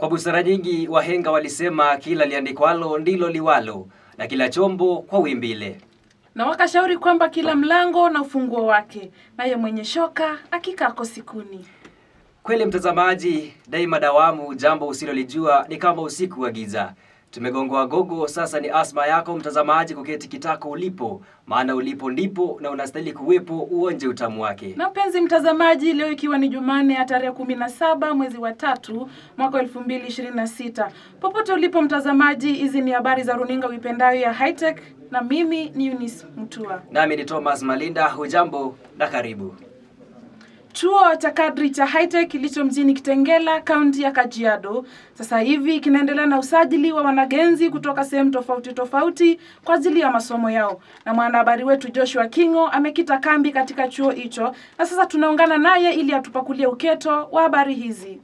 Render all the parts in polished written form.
Kwa busara nyingi wahenga walisema kila liandikwalo ndilo liwalo na kila chombo kwa wimbile. Na wakashauri kwamba kila mlango na ufunguo wake, naye mwenye shoka akikako sikuni. Kweli mtazamaji, daima dawamu jambo usilolijua ni kama usiku wa giza. Tumegongwa gogo, sasa ni asma yako mtazamaji kuketi kitako ulipo, maana ulipo ndipo na unastahili kuwepo uonje utamu wake. Na mpenzi mtazamaji, leo ikiwa ni Jumanne ya tarehe 17 mwezi wa 3 mwaka 2026. Popote ulipo mtazamaji, hizi ni habari za runinga uipendayo ya Hi-Tech na mimi ni Eunice Mutua. Nami ni Thomas Malinda, hujambo na karibu. Chuo cha kadri cha Hi-Tech kilicho mjini Kitengela, kaunti ya Kajiado, sasa hivi kinaendelea na usajili wa wanagenzi kutoka sehemu tofauti tofauti kwa ajili ya masomo yao. Na mwanahabari wetu Joshua Kingo amekita kambi katika chuo hicho, na sasa tunaungana naye ili atupakulie uketo wa habari hizi.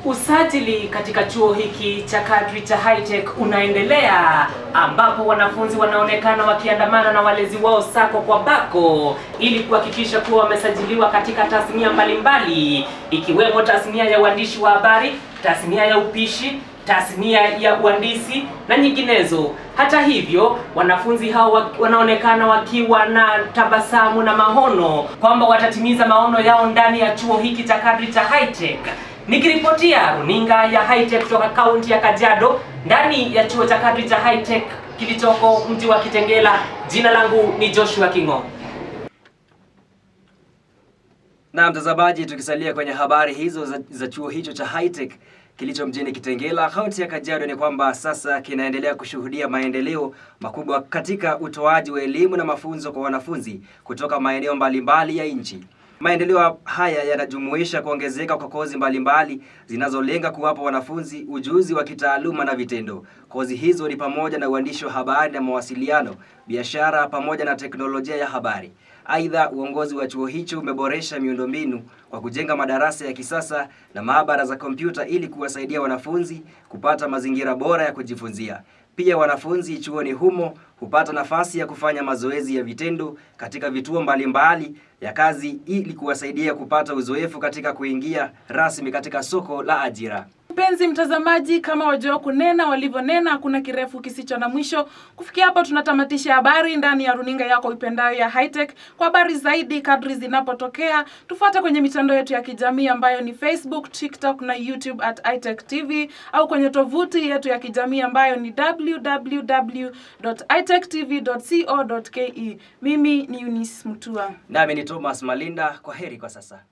Usajili katika chuo hiki cha kadri cha Hi-Tech unaendelea, ambapo wanafunzi wanaonekana wakiandamana na walezi wao sako kwa bako ili kuhakikisha kuwa wamesajiliwa katika tasnia mbalimbali, ikiwemo tasnia ya uandishi wa habari, tasnia ya upishi, tasnia ya uhandisi na nyinginezo. Hata hivyo, wanafunzi hao wanaonekana wakiwa na tabasamu na maono kwamba watatimiza maono yao ndani ya chuo hiki cha kadri cha Hi-Tech. Nikiripotia runinga ya Hi-Tech kutoka kaunti ya Kajiado, ndani ya chuo cha kadri cha Hi-Tech kilichoko mji wa Kitengela, jina langu ni Joshua Kingo. Na mtazamaji, tukisalia kwenye habari hizo za chuo hicho cha Hi-Tech kilicho mjini Kitengela, kaunti ya Kajiado, ni kwamba sasa kinaendelea kushuhudia maendeleo makubwa katika utoaji wa elimu na mafunzo kwa wanafunzi kutoka maeneo mbalimbali ya nchi. Maendeleo haya yanajumuisha kuongezeka kwa kozi mbalimbali zinazolenga kuwapa wanafunzi ujuzi wa kitaaluma na vitendo. Kozi hizo ni pamoja na uandishi wa habari na mawasiliano, biashara pamoja na teknolojia ya habari. Aidha, uongozi wa chuo hicho umeboresha miundombinu kwa kujenga madarasa ya kisasa na maabara za kompyuta ili kuwasaidia wanafunzi kupata mazingira bora ya kujifunzia. Pia wanafunzi chuoni humo hupata nafasi ya kufanya mazoezi ya vitendo katika vituo mbalimbali ya kazi ili kuwasaidia kupata uzoefu katika kuingia rasmi katika soko la ajira. Mpenzi mtazamaji, kama wajua kunena walivyonena, hakuna kirefu kisicho na mwisho. Kufikia hapo tunatamatisha habari ndani ya runinga yako ipendayo ya Hi-Tech. Kwa habari zaidi kadri zinapotokea, tufuate kwenye mitandao yetu ya kijamii ambayo ni Facebook, TikTok na YouTube @Hi-Tech TV, au kwenye tovuti yetu ya kijamii ambayo ni www.hitech.tv.co.ke. Mimi ni Eunice Mutua. Nami ni Thomas Malinda. Kwaheri kwa sasa.